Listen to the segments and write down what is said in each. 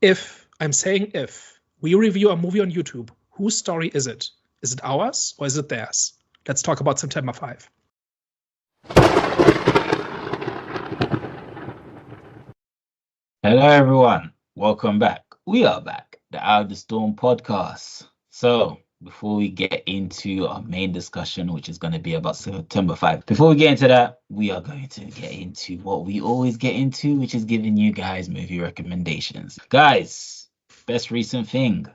If, I'm saying if, we review a movie on YouTube, whose story is it? Is it ours or is it theirs? Let's talk about September 5. Hello, everyone. Welcome back. We are back, the Out of the Storm podcast. So, before we get into our main discussion, which is going to be about September 5, before we get into that, we are going to get into what we always get into, which is giving you guys movie recommendations. Guys, best recent thing.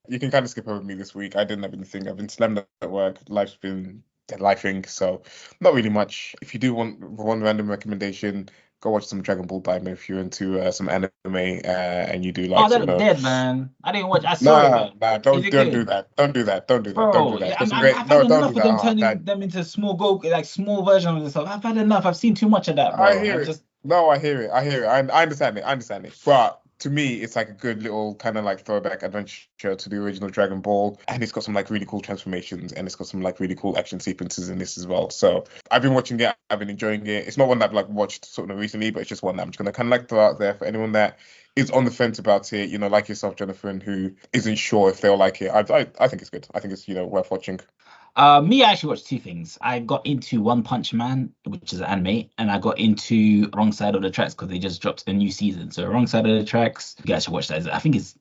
You can kind of skip over me this week. I didn't have anything. I've been slammed at work. Life's been lifing, so not really much. If you do want one random recommendation, go watch some Dragon Ball Daima if you're into some anime and you do like. Oh, that look dead, man. I didn't watch. I saw it. Nah, don't do that. Don't do that. Don't do that. Bro, don't do that. Yeah, It's I've great. had No, enough don't do of them that. turning them into small small versions of themselves. I've had enough. I've seen too much of that, bro. I hear it. No, I hear it. I understand it. But to me, it's like a good little kind of like throwback adventure to the original Dragon Ball, and it's got some like really cool transformations, and it's got some like really cool action sequences in this as well. So I've been watching it. I've been enjoying it. It's not one that I've like watched sort of recently, but it's just one that I'm just gonna kind of like throw out there for anyone that is on the fence about it. You know, like yourself, Jonathan, who isn't sure if they'll like it. I think it's good. I think it's worth watching. Me, I actually watched two things. I got into One Punch Man, which is an anime, and I got into Wrong Side of the Tracks because they just dropped a new season. So Wrong Side of the Tracks, you guys should watch that. I think it's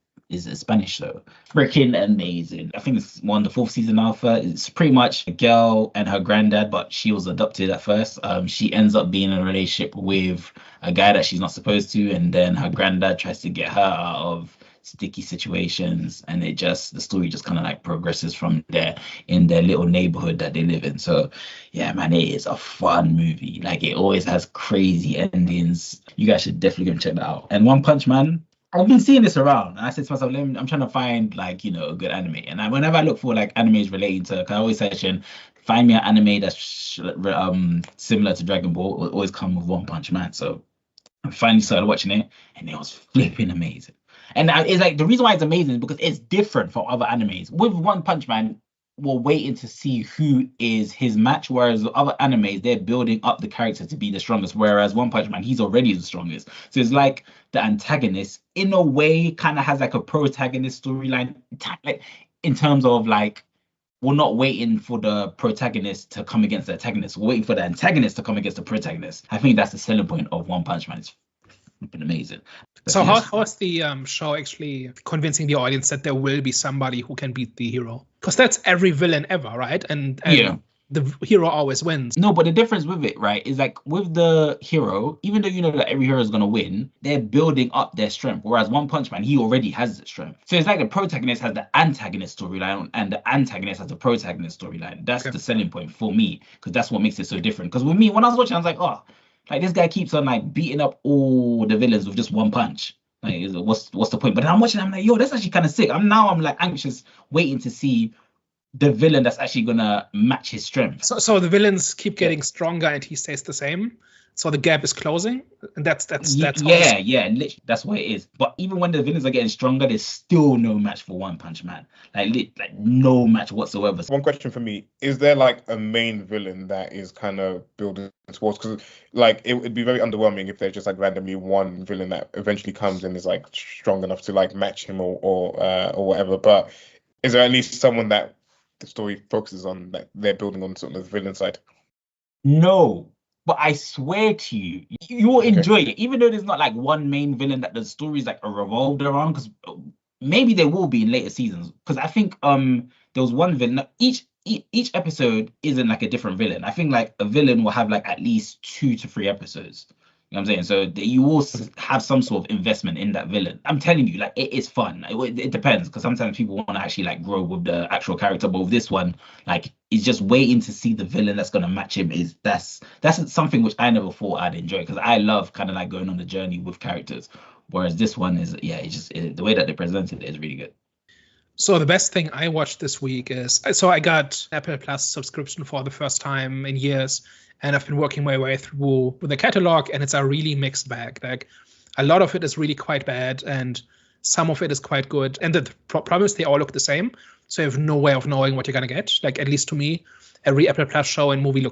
Spanish though. Freaking amazing. I think it's the fourth season alpha. It's pretty much a girl and her granddad, but she was adopted at first. She ends up being in a relationship with a guy that she's not supposed to, and then her granddad tries to get her out of sticky situations, and the story just kind of like progresses from there in their little neighborhood that they live in. So yeah, man, it is a fun movie. Like, it always has crazy endings. You guys should definitely go and check that out. And One Punch Man, I've been seeing this around, and I said to myself, I'm trying to find like, a good anime. And whenever I look for like animes relating to, I always search and find me an anime that's similar to Dragon Ball, will always come with One Punch Man. So I finally started watching it, and it was flipping amazing. And it's like, the reason why it's amazing is because it's different from other animes. With One Punch Man, we're waiting to see who is his match, whereas the other animes, they're building up the character to be the strongest, whereas One Punch Man, he's already the strongest. So it's like the antagonist, in a way, kind of has like a protagonist storyline, like in terms of like, we're not waiting for the protagonist to come against the antagonist. We're waiting for the antagonist to come against the protagonist. I think that's the selling point of One Punch Man. It's been amazing. So how is the show actually convincing the audience that there will be somebody who can beat the hero? Because that's every villain ever, right? And yeah, the hero always wins. No, but the difference with it, right, is like with the hero, even though you know that every hero is going to win, they're building up their strength. Whereas One Punch Man, he already has the strength. So it's like the protagonist has the antagonist storyline and the antagonist has the protagonist storyline. That's the selling point for me, because that's what makes it so different. Because with me, when I was watching, I was like, oh, like this guy keeps on like beating up all the villains with just one punch. Like, what's the point? But then I'm watching, I'm like, yo, that's actually kind of sick. I'm like anxious, waiting to see the villain that's actually gonna match his strength. So the villains keep getting stronger and he stays the same. So the gap is closing, and that's literally, that's what it is. But even when the villains are getting stronger, there's still no match for One Punch Man. Like no match whatsoever. One question for me: is there like a main villain that is kind of building towards? Because like it would be very underwhelming if there's just like randomly one villain that eventually comes and is like strong enough to like match him or whatever. But is there at least someone that the story focuses on, that they're building on sort of the villain side? No. But I swear to you, you will enjoy it, even though there's not like one main villain that the stories like are revolved around. Because maybe there will be in later seasons. Because I think there was one villain. Each episode isn't like a different villain. I think like a villain will have like at least 2 to 3 episodes. You know what I'm saying? So you will have some sort of investment in that villain. I'm telling you, like, it is fun. It depends, because sometimes people want to actually like grow with the actual character, but with this one, like, it's just waiting to see the villain that's gonna match him. That's something which I never thought I'd enjoy, because I love kind of like going on the journey with characters. Whereas this one is, the way that they presented it is really good. So the best thing I watched this week is, I got Apple Plus subscription for the first time in years. And I've been working my way through the catalog, and it's a really mixed bag. Like, a lot of it is really quite bad, and some of it is quite good. And the problem is they all look the same, so you have no way of knowing what you're gonna get. Like, at least to me, every Apple Plus show and movie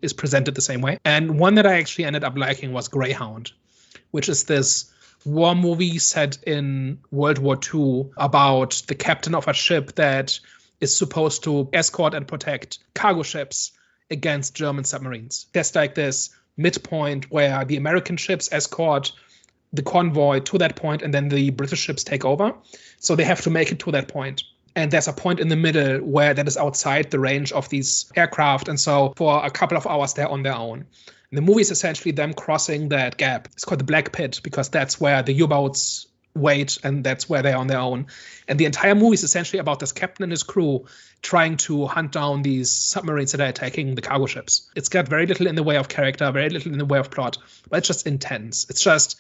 is presented the same way. And one that I actually ended up liking was Greyhound, which is this war movie set in World War II about the captain of a ship that is supposed to escort and protect cargo ships against German submarines. There's like this midpoint where the American ships escort the convoy to that point, and then the British ships take over. So they have to make it to that point. And there's a point in the middle where that is outside the range of these aircraft. And so for a couple of hours, they're on their own. And the movie is essentially them crossing that gap. It's called the Black Pit because that's where the U-boats wait, and that's where they're on their own. And the entire movie is essentially about this captain and his crew trying to hunt down these submarines that are attacking the cargo ships. It's got very little in the way of character, very little in the way of plot, but it's just intense. It's just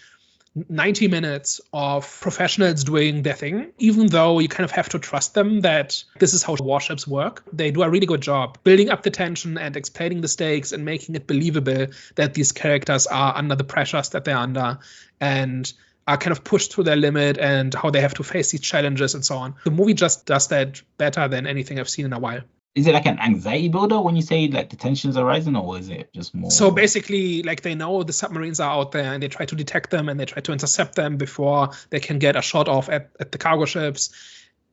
90 minutes of professionals doing their thing, even though you kind of have to trust them that this is how warships work. They do a really good job building up the tension and explaining the stakes and making it believable that these characters are under the pressures that they're under and are kind of pushed to their limit and how they have to face these challenges and so on. The movie just does that better than anything I've seen in a while. Is it like an anxiety builder when you say like the tensions are rising, or is it just more? So basically, like they know the submarines are out there and they try to detect them and they try to intercept them before they can get a shot off at the cargo ships.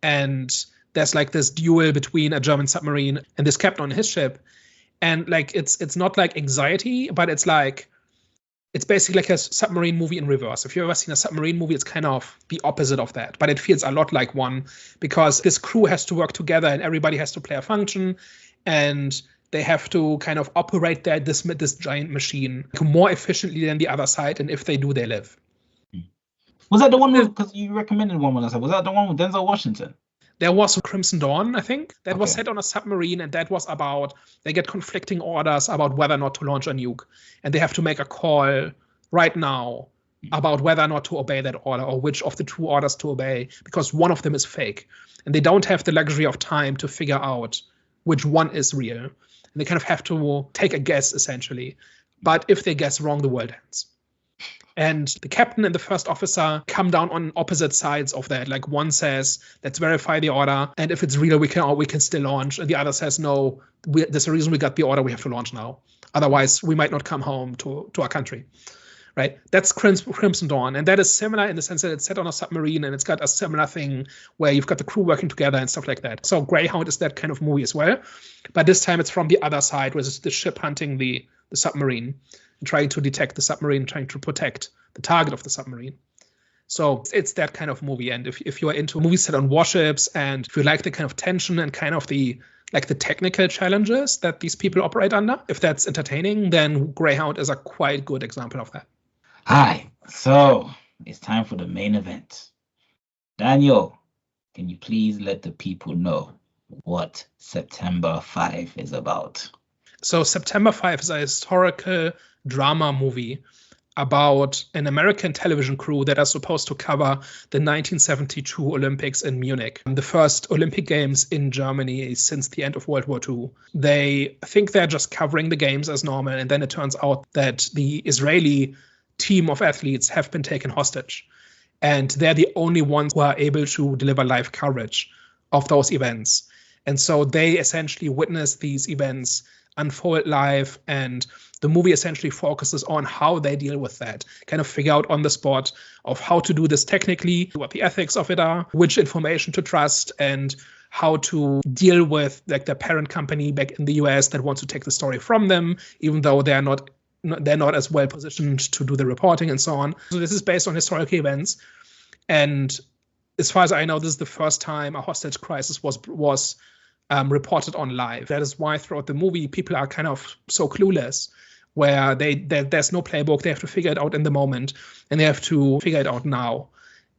And there's like this duel between a German submarine and this captain on his ship. And like it's not like anxiety, but it's basically like a submarine movie in reverse. If you've ever seen a submarine movie, it's kind of the opposite of that. But it feels a lot like one because this crew has to work together and everybody has to play a function. And they have to kind of operate this giant machine more efficiently than the other side. And if they do, they live. Was that the one because you recommended one when I said, was that the one with Denzel Washington? There was Crimson Dawn, I think, that was set on a submarine, and that was about they get conflicting orders about whether or not to launch a nuke. And they have to make a call right now about whether or not to obey that order or which of the two orders to obey, because one of them is fake. And they don't have the luxury of time to figure out which one is real. And they kind of have to take a guess, essentially. But if they guess wrong, the world ends. And the captain and the first officer come down on opposite sides of that. Like one says, let's verify the order. And if it's real, we can still launch. And the other says, no, there's a reason we got the order. We have to launch now. Otherwise, we might not come home to our country. Right? That's Crimson Dawn. And that is similar in the sense that it's set on a submarine and it's got a similar thing where you've got the crew working together and stuff like that. So Greyhound is that kind of movie as well. But this time it's from the other side, where it's the ship hunting the submarine and trying to detect the submarine, trying to protect the target of the submarine. So it's that kind of movie. And if you are into movies set on warships and if you like the kind of tension and kind of the technical challenges that these people operate under, if that's entertaining, then Greyhound is a quite good example of that. Hi, so it's time for the main event. Daniel, can you please let the people know what September 5 is about? So September 5 is a historical drama movie about an American television crew that are supposed to cover the 1972 Olympics in Munich, the first Olympic Games in Germany since the end of World War II. They think they're just covering the games as normal, and then it turns out that the Israeli team of athletes have been taken hostage, and they're the only ones who are able to deliver live coverage of those events. And so they essentially witness these events unfold live, and the movie essentially focuses on how they deal with that, kind of figure out on the spot of how to do this technically, what the ethics of it are, which information to trust, and how to deal with like their parent company back in the US that wants to take the story from them, even though they're not as well positioned to do the reporting and so on. So this is based on historical events. And as far as I know, this is the first time a hostage crisis was reported on live. That is why throughout the movie, people are kind of so clueless, where there's no playbook. They have to figure it out in the moment, and they have to figure it out now.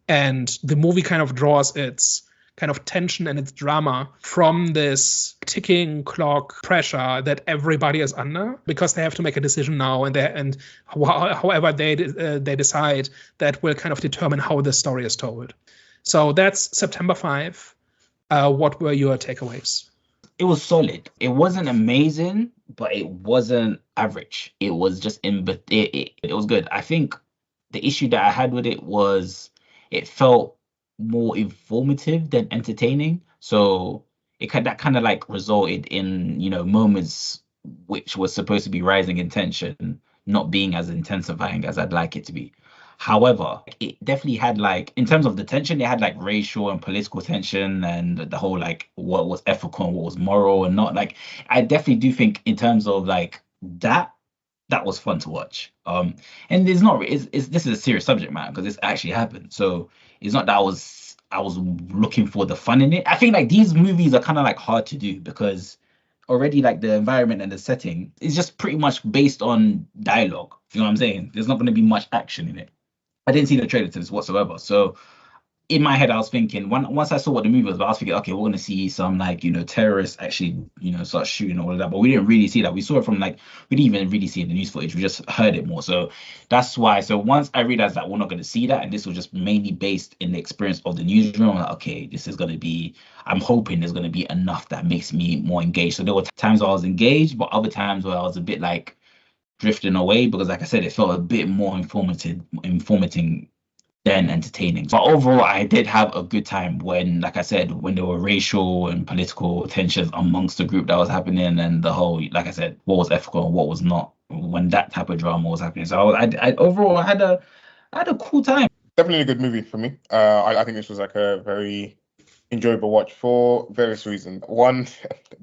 And the movie kind of draws its kind of tension and its drama from this ticking clock pressure that everybody is under, because they have to make a decision now, and however they decide, that will kind of determine how the story is told. So that's September 5. What were your takeaways? It was solid. It wasn't amazing, but it wasn't average. It was just it was good. I think the issue that I had with it was it felt more informative than entertaining. So that kind of like resulted in, moments which was supposed to be rising in tension not being as intensifying as I'd like it to be. However, it definitely had like, in terms of the tension, it had like racial and political tension and the whole like what was ethical and what was moral and not. Like, I definitely do think in terms of like that was fun to watch. And it's not it's this is a serious subject matter because this actually happened. So it's not that I was looking for the fun in it. I think like these movies are kind of like hard to do because already like the environment and the setting is just pretty much based on dialogue. You know what I'm saying? There's not going to be much action in it. I didn't see the trailer to this whatsoever. So in my head, I was thinking once I saw what the movie was about, I was thinking, okay, we're gonna see some like terrorists actually start shooting all of that, but we didn't really see that. We saw it from like we didn't even really see it in the news footage. We just heard it more. So that's why. So once I realized that we're not gonna see that, and this was just mainly based in the experience of the newsroom, I'm like, okay, this is gonna be. I'm hoping there's gonna be enough that makes me more engaged. So there were times where I was engaged, but other times where I was a bit like drifting away because, like I said, it felt a bit more informative than entertaining. But overall, I did have a good time when, like I said, when there were racial and political tensions amongst the group that was happening, and the whole, like I said, what was ethical and what was not, when that type of drama was happening. So I overall I had a cool time. Definitely a good movie for me. I think this was like a very enjoyable watch for various reasons. One,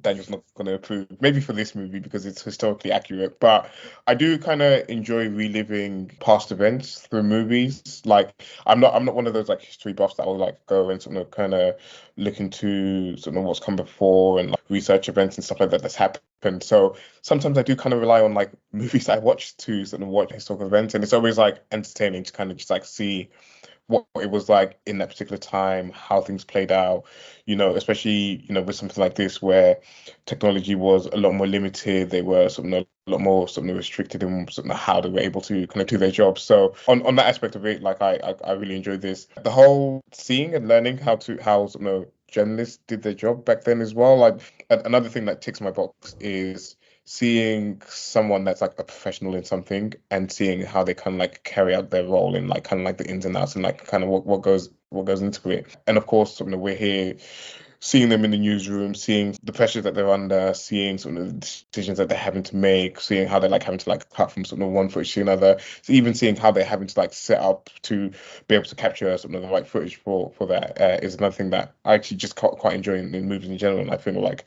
Daniel's not going to approve, maybe for this movie because it's historically accurate, but I do kind of enjoy reliving past events through movies. Like I'm not one of those like history buffs that will like go and sort of kind of look into sort of what's come before and like research events and stuff like that that's happened. So sometimes I do kind of rely on like movies I watch to sort of watch historical events, and it's always like entertaining to kind of just like see what it was like in that particular time, how things played out, especially, with something like this where technology was a lot more limited. They were sort of a lot more sort of restricted in sort of how they were able to kind of do their jobs. So on that aspect of it, like I really enjoyed this. The whole seeing and learning how sort of journalists did their job back then as well. Like another thing that ticks my box is seeing someone that's like a professional in something and seeing how they kind of like carry out their role in like kind of like the ins and outs and like kind of what goes into it. And of course, we're here seeing them in the newsroom, seeing the pressures that they're under, seeing some of the decisions that they're having to make, seeing how they're like having to like cut from sort of one footage to another, so even seeing how they're having to like set up to be able to capture some of the right footage for that is another thing that I actually just quite enjoy in movies in general. And I feel like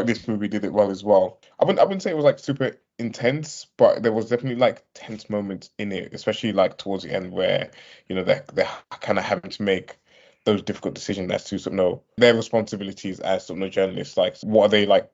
this movie did it well as well. I wouldn't say it was like super intense, but there was definitely like tense moments in it, especially like towards the end where they're kind of having to make those difficult decisions as to sort of their responsibilities as sort of journalists. Like, what are they like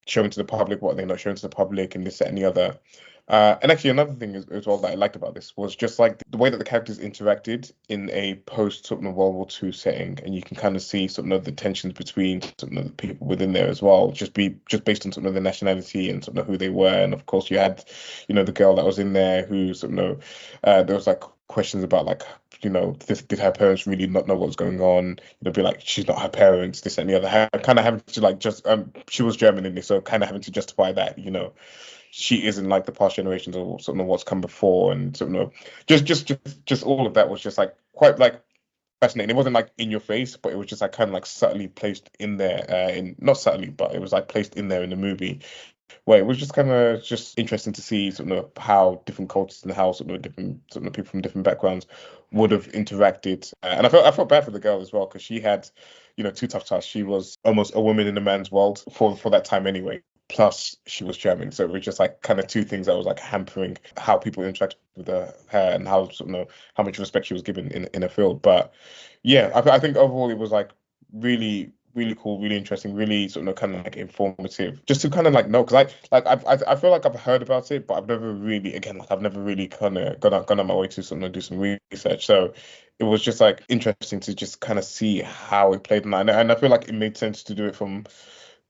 showing to the public? What are they not showing to the public? And this, that, and the other. And actually, another thing as well that I liked about this was just like the way that the characters interacted in a post sort of World War II setting, and you can kind of see sort of the tensions between sort of the people within there as well, just based on sort of the nationality and sort of who they were. And of course, you had the girl that was in there who sort of there was like questions about like did her parents really not know what was going on? Be like, she's not her parents, this and the other. Kind of having to like just she was German in this, so kind of having to justify that she isn't like the past generations or sort of what's come before, and sort of just all of that was just like quite like fascinating. It wasn't like in your face, but it was just like kind of like subtly placed in there, in not subtly, but it was like placed in there in the movie. Well, it was just kind of just interesting to see sort of how different cultures and how sort of different sort of people from different backgrounds would have interacted. And I felt bad for the girl as well because she had, two tough tasks. She was almost a woman in a man's world for that time anyway. Plus, she was German, so it was just like kind of two things that was like hampering how people interact with her and how how much respect she was given in a field. But yeah, I think overall it was like really cool, really interesting, really sort of kind of like informative, just to kind of like know, because I feel like I've heard about it, but I've never really kind of gone on my way to sort of do some research. So it was just like interesting to just kind of see how it played, and I feel like it made sense to do it from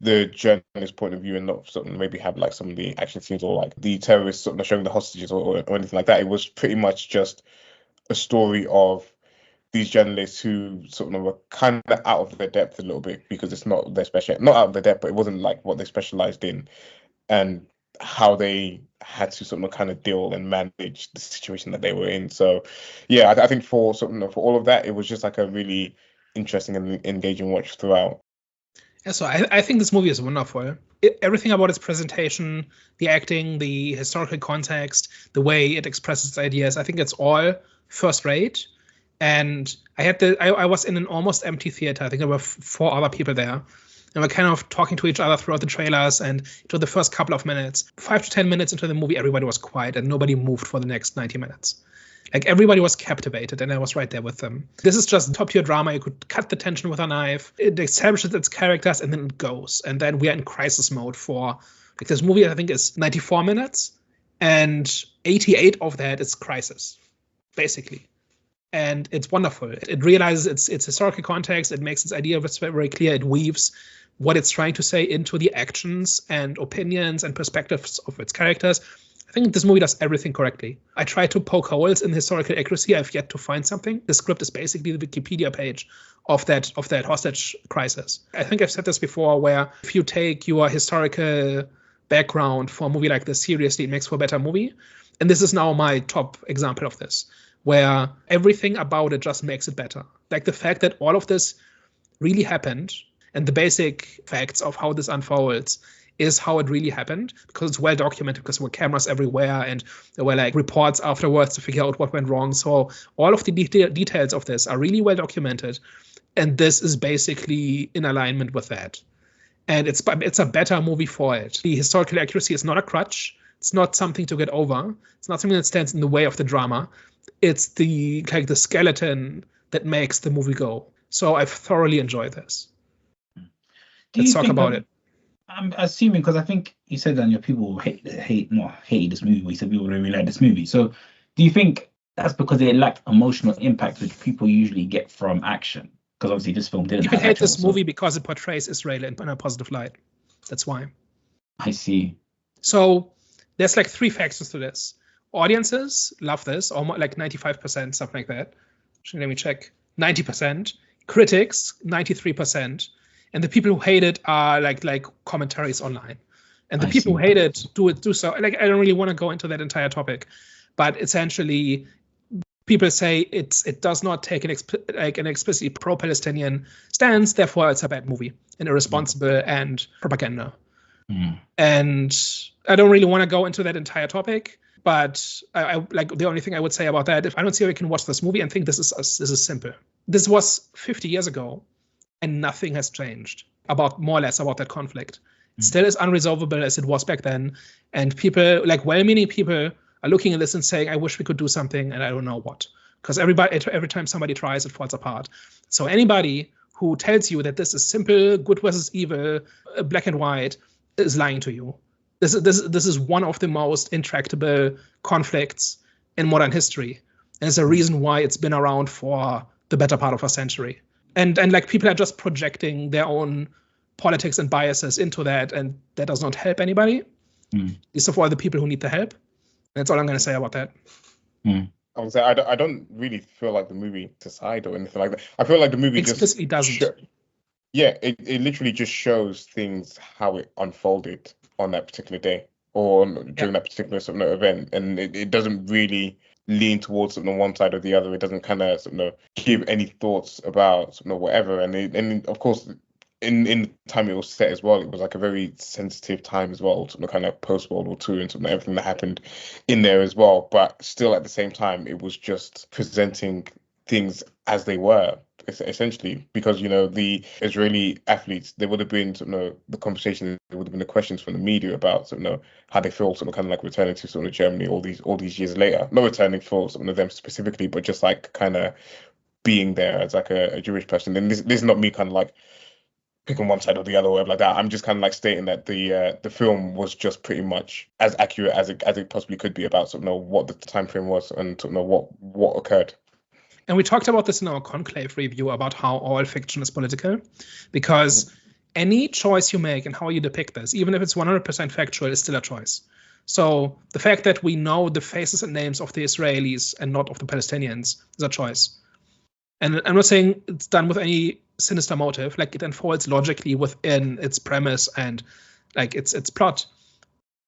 the journalist point of view and not sort of maybe have like some of the action scenes or like the terrorists sort of showing the hostages or anything like that. It was pretty much just a story of these journalists who sort of were kind of out of their depth a little bit because it's not their not out of their depth, but it wasn't like what they specialized in, and how they had to sort of kind of deal and manage the situation that they were in. So yeah, I think for for all of that, it was just like a really interesting and engaging watch throughout. Yeah, so I think this movie is wonderful. Everything about its presentation, the acting, the historical context, the way it expresses its ideas, I think it's all first rate. And I was in an almost empty theater. I think there were 4 other people there. And we're kind of talking to each other throughout the trailers and to the first couple of minutes. 5 to 10 minutes into the movie, everybody was quiet and nobody moved for the next 90 minutes. Like, everybody was captivated, and I was right there with them. This is just top-tier drama. You could cut the tension with a knife. It establishes its characters, and then it goes. And then we are in crisis mode for, like, this movie, I think, is 94 minutes, and 88 of that is crisis, basically. And it's wonderful. It realizes its historical context. It makes its idea very clear. It weaves what it's trying to say into the actions and opinions and perspectives of its characters. I think this movie does everything correctly. I try to poke holes in historical accuracy. I've yet to find something. The script is basically the Wikipedia page of that hostage crisis. I think I've said this before, where if you take your historical background for a movie like this seriously, it makes for a better movie. And this is now my top example of this, where everything about it just makes it better. Like, the fact that all of this really happened and the basic facts of how this unfolds is how it really happened, because it's well documented, because there were cameras everywhere and there were like reports afterwards to figure out what went wrong. So all of the details of this are really well documented, and this is basically in alignment with that. And it's a better movie for it. The historical accuracy is not a crutch. It's not something to get over. It's not something that stands in the way of the drama. It's the skeleton that makes the movie go. So I've thoroughly enjoyed this. Let's talk about it. I'm assuming, because I think you said that your people hate this movie. We said people really like this movie. So do you think that's because it lacked emotional impact, which people usually get from action? Because obviously this film didn't. You hate this movie because it portrays Israel in a positive light. That's why. I see. So there's like 3 factors to this. Audiences love this, almost like 95%, something like that. Let me check. 90%. Critics, 93%. And the people who hate it are like commentaries online. And the people who hate it do so. Like, I don't really want to go into that entire topic, but essentially, people say it does not take an explicitly pro-Palestinian stance. Therefore, it's a bad movie and irresponsible and propaganda. And I don't really want to go into that entire topic. But I like, the only thing I would say about that, if I don't see how we can watch this movie and think this is simple. This was 50 years ago. And nothing has changed more or less about that conflict. It still is unresolvable as it was back then. And people, like well-meaning people, are looking at this and saying, I wish we could do something, and I don't know what. Because every time somebody tries, it falls apart. So anybody who tells you that this is simple, good versus evil, black and white, is lying to you. This is one of the most intractable conflicts in modern history. And it's a reason why it's been around for the better part of a century. And like, people are just projecting their own politics and biases into that, and that does not help anybody. These are for the people who need the help. That's all I'm going to say about that. I would say I don't really feel like the movie decide or anything like that. I feel like the movie explicitly doesn't. It literally just shows things how it unfolded on that particular day or during that particular sort of event, and it doesn't really lean towards one side or the other. It doesn't kind of give any thoughts about whatever. And of course, in the time it was set as well, it was like a very sensitive time as well, kind of post World War II and everything that happened in there as well. But still, at the same time, it was just presenting things as they were, essentially, because the Israeli athletes, there would have been the conversation, there would have been the questions from the media about how they feel kind of like returning to Germany all these years later, not returning for them specifically, but just like kind of being there as like a Jewish person. And this is not me kind of like picking one side or the other or whatever like that. I'm just kind of like stating that the film was just pretty much as accurate as it possibly could be about what the time frame was and what occurred. And we talked about this in our Conclave review about how all fiction is political, because any choice you make and how you depict this, even if it's 100% factual, is still a choice. So the fact that we know the faces and names of the Israelis and not of the Palestinians is a choice. And I'm not saying it's done with any sinister motive, like it unfolds logically within its premise and like its plot.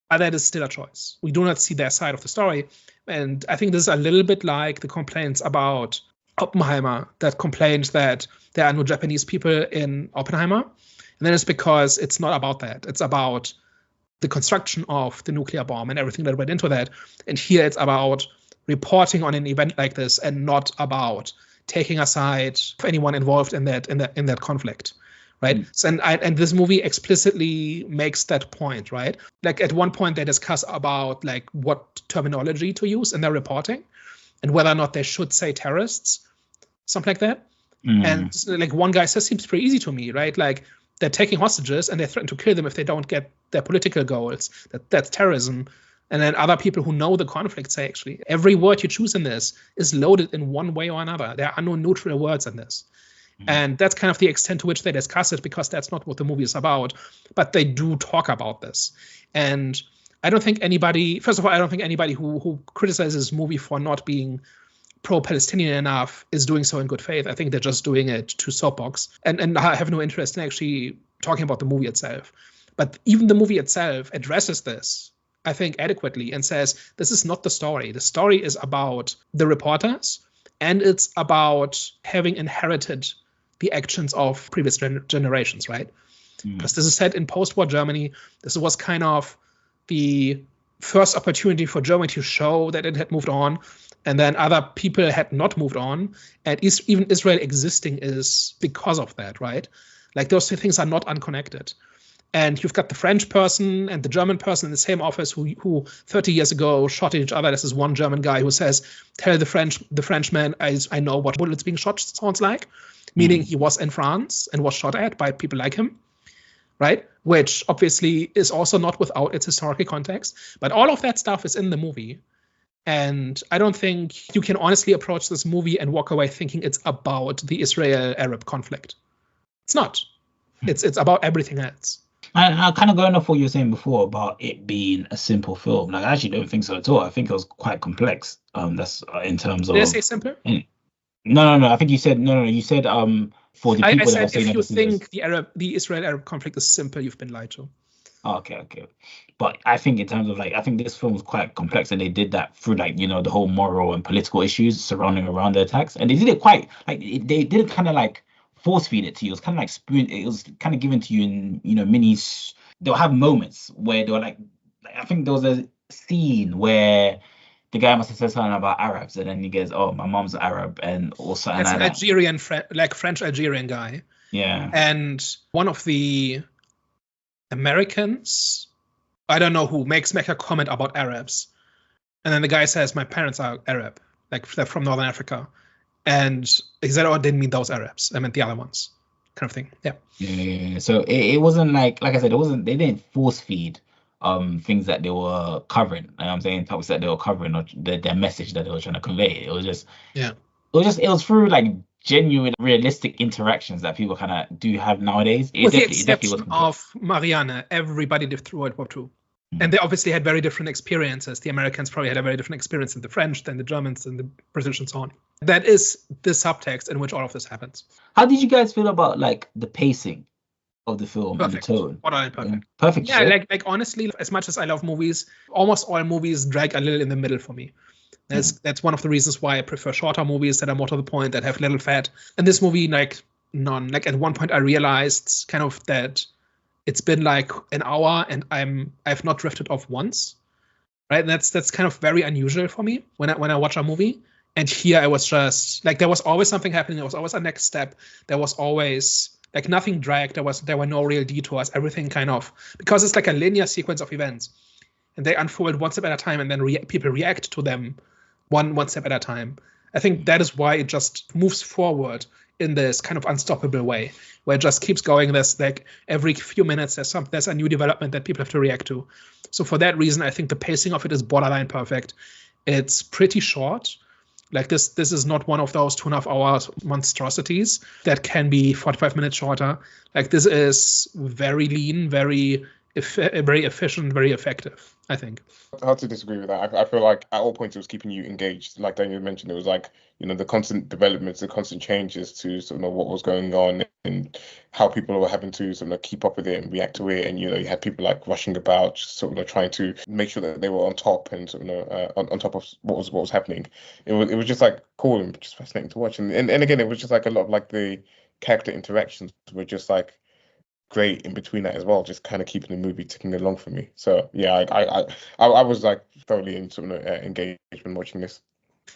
But that is still a choice. We do not see their side of the story. And I think this is a little bit like the complaints about Oppenheimer, that complained that there are no Japanese people in Oppenheimer. And then it's because it's not about that. It's about the construction of the nuclear bomb and everything that went into that. And here it's about reporting on an event like this and not about taking a side of anyone involved in that conflict. Right. So, and this movie explicitly makes that point, right? Like at one point they discuss about like what terminology to use in their reporting and whether or not they should say terrorists, something like that. And like one guy says, seems pretty easy to me, right? Like they're taking hostages and they threaten to kill them if they don't get their political goals. That's terrorism. And then other people who know the conflict say, actually, every word you choose in this is loaded in one way or another. There are no neutral words in this. And that's kind of the extent to which they discuss it, because that's not what the movie is about. But they do talk about this. And I don't think anybody, first of all, I don't think anybody who criticizes this movie for not being pro-Palestinian enough is doing so in good faith. I think they're just doing it to soapbox and I have no interest in actually talking about the movie itself. But even the movie itself addresses this, I think, adequately and says, this is not the story. The story is about the reporters, and it's about having inherited the actions of previous generations, right? Because this is set in post-war Germany. This was kind of the first opportunity for Germany to show that it had moved on, and then other people had not moved on. And even Israel existing is because of that, right? Like those two things are not unconnected. And you've got the French person and the German person in the same office who 30 years ago shot at each other. This is one German guy who says, tell the Frenchman, I know what bullets being shot sounds like. Meaning he was in France and was shot at by people like him, right? Which obviously is also not without its historical context. But all of that stuff is in the movie. And I don't think you can honestly approach this movie and walk away thinking it's about the Israel-Arab conflict. It's not. It's about everything else. I kind of going off what you were saying before about it being a simple film. Like, I actually don't think so at all. I think it was quite complex. That's in terms of. Did I say simpler? No. I think you said no. You said for the people I that are said saying if you that think the Israel-Arab conflict is simple, you've been lied to. Oh, okay. But I think in terms of like, I think this film was quite complex, and they did that through like, you know, the whole moral and political issues surrounding around the attacks, and they did it quite like they did kind of like force feed it to you. It was kind of like it was kind of given to you in, you know, minis. They'll have moments where they were like I think there was a scene where the guy must have said something about Arabs, and then he goes, "Oh, my mom's Arab," and also that's an Algerian, French Algerian guy. Yeah. And one of the Americans, I don't know who, make a comment about Arabs, and then the guy says, "My parents are Arab, like they're from Northern Africa," and he said, "Oh, I didn't mean those Arabs. I meant the other ones," kind of thing. Yeah. Yeah. So it wasn't like I said, they didn't force feed things that they were covering. And I'm saying topics that they were covering, or their message that they were trying to convey. It was just it was through like genuine, realistic interactions that people kind of do have nowadays. With the exception of Marianne, everybody lived through World War II. And they obviously had very different experiences. The Americans probably had a very different experience than the French, than the Germans, and the British, and so on. That is the subtext in which all of this happens. How did you guys feel about like the pacing of the film and the tone? Perfect. Perfect. Yeah, like honestly, as much as I love movies, almost all movies drag a little in the middle for me. That's one of the reasons why I prefer shorter movies that are more to the point, that have little fat. And this movie, like none. Like at one point I realized kind of that it's been like an hour and I've not drifted off once. Right? And that's kind of very unusual for me when I watch a movie. And here I was just like, there was always something happening, there was always a next step, there was always like nothing dragged, there were no real detours, everything kind of, because it's like a linear sequence of events. And they unfold one step at a time, and then people react to them one step at a time. I think that is why it just moves forward in this kind of unstoppable way, where it just keeps going. There's like every few minutes there's a new development that people have to react to. So for that reason, I think the pacing of it is borderline perfect. It's pretty short. Like this is not one of those 2.5 hours monstrosities that can be 45 minutes shorter. Like this is very lean, very efficient, very effective, I think. Hard to disagree with that. I feel like at all points it was keeping you engaged. Like Daniel mentioned, it was like, you know, the constant developments, the constant changes to sort of what was going on and how people were having to sort of keep up with it and react to it. And, you know, you had people like rushing about, sort of trying to make sure that they were on top and sort of on top of what was happening. It was just like cool and just fascinating to watch. And again, it was just like a lot of like the character interactions were just like great in between that as well, just kind of keeping the movie ticking along for me. So yeah, I was like thoroughly in sort of engagement watching this.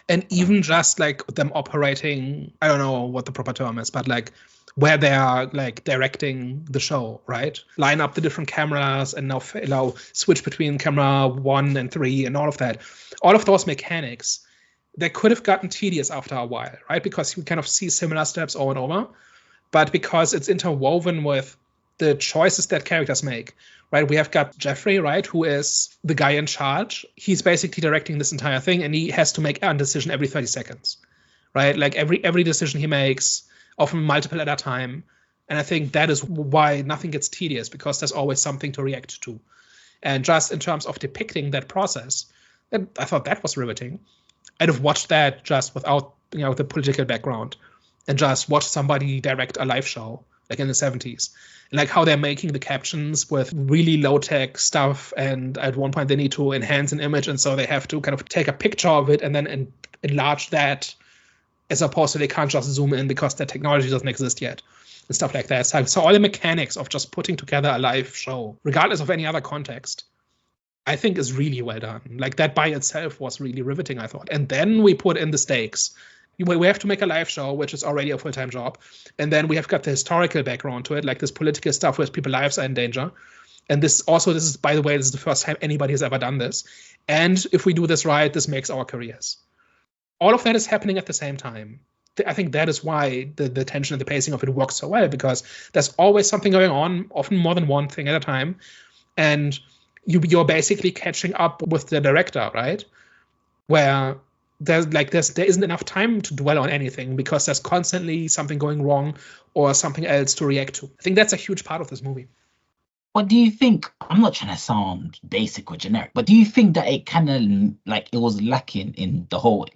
And even just like them operating, I don't know what the proper term is, but like where they are like directing the show, right? Line up the different cameras and now switch between camera 1 and 3 and all of that. All of those mechanics, they could have gotten tedious after a while, right? Because you kind of see similar steps over and over. But because it's interwoven with the choices that characters make, right? We have got Jeffrey, right, who is the guy in charge. He's basically directing this entire thing, and he has to make a decision every 30 seconds, right? Like every decision he makes, often multiple at a time. And I think that is why nothing gets tedious, because there's always something to react to. And just in terms of depicting that process, I thought that was riveting. I'd have watched that just without, the political background, and just watch somebody direct a live show, like in the 70s. And like how they're making the captions with really low-tech stuff, and at one point they need to enhance an image, and so they have to kind of take a picture of it and then enlarge that, as opposed to they can't just zoom in because that technology doesn't exist yet, and stuff like that. So all the mechanics of just putting together a live show, regardless of any other context, I think is really well done. Like that by itself was really riveting, I thought. And then we put in the stakes. We have to make a live show, which is already a full-time job. And then we have got the historical background to it, like this political stuff where people's lives are in danger. And this is, by the way, this is the first time anybody has ever done this. And if we do this right, this makes our careers. All of that is happening at the same time. I think that is why the tension and the pacing of it works so well, because there's always something going on, often more than one thing at a time. And you're basically catching up with the director, right? Where there isn't enough time to dwell on anything, because there's constantly something going wrong or something else to react to. I think that's a huge part of this movie. What do you think? I'm not trying to sound basic or generic, but do you think that it kind of it was lacking in the whole,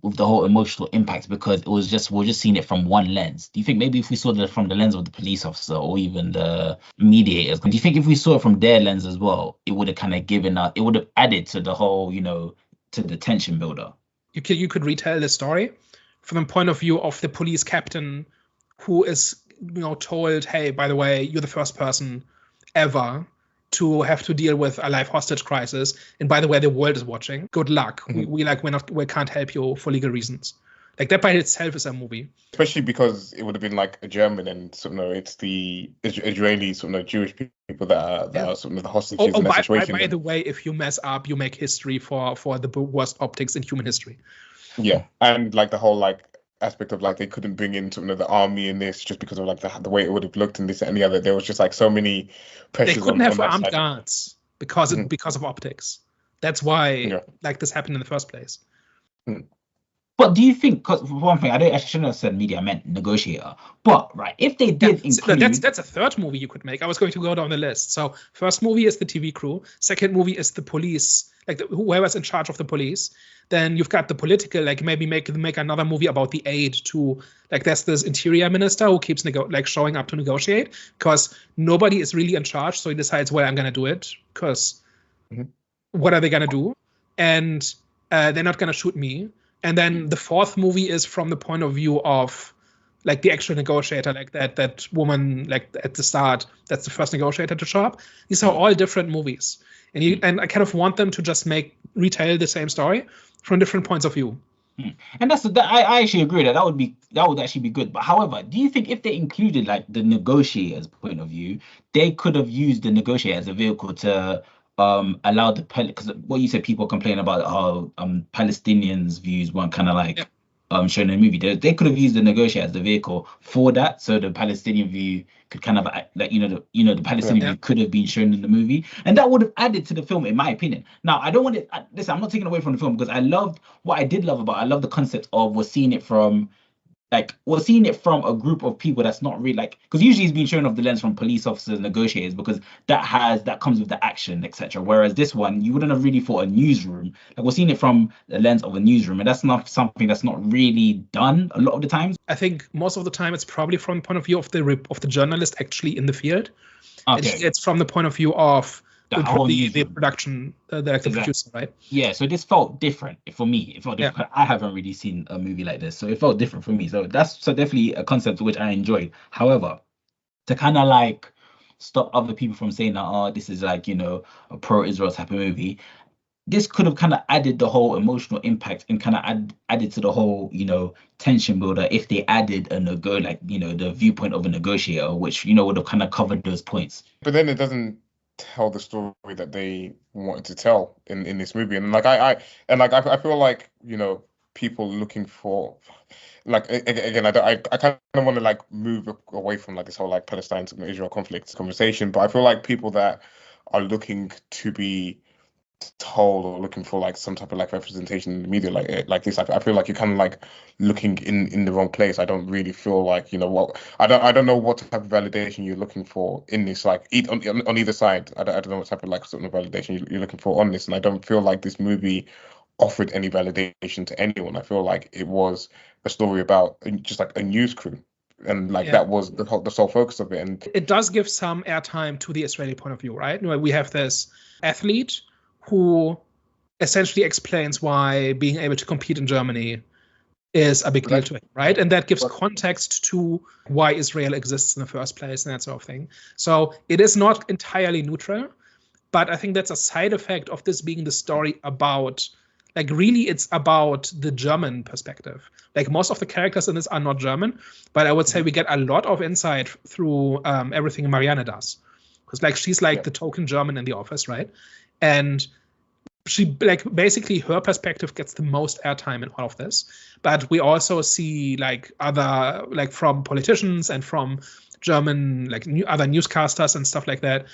with the whole emotional impact, because we're just seeing it from one lens? Do you think maybe if we saw it from the lens of the police officer or even the mediators, do you think if we saw it from their lens as well, it would have kind of it would have added to the whole, to the tension builder? You could retell the story from the point of view of the police captain who is, told, hey, by the way, you're the first person ever to have to deal with a live hostage crisis, and by the way, the world is watching. Good luck. Mm-hmm. We can't help you for legal reasons. Like that by itself is a movie. Especially because it would have been like a German, and it's the Israeli Jewish people that are the hostages in that situation. By the way, if you mess up, you make history for the worst optics in human history. Yeah, and the whole aspect of they couldn't bring in the army in this just because of the way it would have looked and this and the other. There was just so many pressures. They couldn't have armed guards because of optics. That's why this happened in the first place. Mm. But do you think, because for one thing, I shouldn't have said media, I meant negotiator. But if they did include... That's a third movie you could make. I was going to go down the list. So first movie is the TV crew. Second movie is the police, whoever's in charge of the police. Then you've got the political, maybe make another movie about the aid to, there's this interior minister who keeps showing up to negotiate, because nobody is really in charge. So he decides, well, I'm going to do it, because what are they going to do? And they're not going to shoot me. And then the fourth movie is from the point of view of the actual negotiator, that woman at the start, that's the first negotiator to show up. These are all different movies. And I kind of want them to just retell the same story from different points of view. And I actually agree that would actually be good. But however, do you think if they included the negotiator's point of view, they could have used the negotiator as a vehicle to allow because what you said, people complain about how Palestinians' views weren't kind of shown in the movie. They could have used the negotiator as the vehicle for that, so the Palestinian view could kind of the Palestinian view could have been shown in the movie, and that would have added to the film, in my opinion. Now, I don't want it. Listen, I'm not taking away from the film, because I loved the concept of we're seeing it from a group of people that's not really because usually it's been shown off the lens from police officers, negotiators, because that comes with the action, etc. Whereas this one, you wouldn't have really thought a newsroom. We're seeing it from the lens of a newsroom, and that's not something that's not really done a lot of the times. I think most of the time it's probably from the point of view of the journalist actually in the field. Okay. It's from the point of view of the production, the producer, right? Yeah, so this felt different for me. It felt different. I haven't really seen a movie like this, so it felt different for me. So that's definitely a concept which I enjoyed. However, to kind of like stop other people from saying that, oh, this is like, a pro-Israel type of movie. This could have kind of added the whole emotional impact and kind of added to the whole, tension builder if they added the viewpoint of a negotiator, which, would have kind of covered those points. But then it doesn't tell the story that they wanted to tell in this movie. And I feel like, people looking for, like, again, I kind of want to like move away from like this whole like Palestine to Israel conflict conversation, but I feel like people that are looking to be told or looking for like some type of like representation in the media like this, I feel like you're kind of like looking in the wrong place. I don't really feel like, what I don't know what type of validation you're looking for in this, like on either side. I don't know what type of like sort of validation you're looking for on this, and I don't feel like this movie offered any validation to anyone. I feel like it was a story about just like a news crew, and like that was the sole focus of it. And it does give some airtime to the Israeli point of view, right? We have this athlete who essentially explains why being able to compete in Germany is a big deal to him, right? And that gives context to why Israel exists in the first place and that sort of thing. So it is not entirely neutral, but I think that's a side effect of this being the story about, like, really it's about the German perspective. Like, most of the characters in this are not German, but I would say we get a lot of insight through everything Marianne does. Because, like, she's like the token German in the office, right? And she, like, basically her perspective gets the most airtime in all of this. But we also see like other, like, from politicians and from German, like, other newscasters and stuff like that,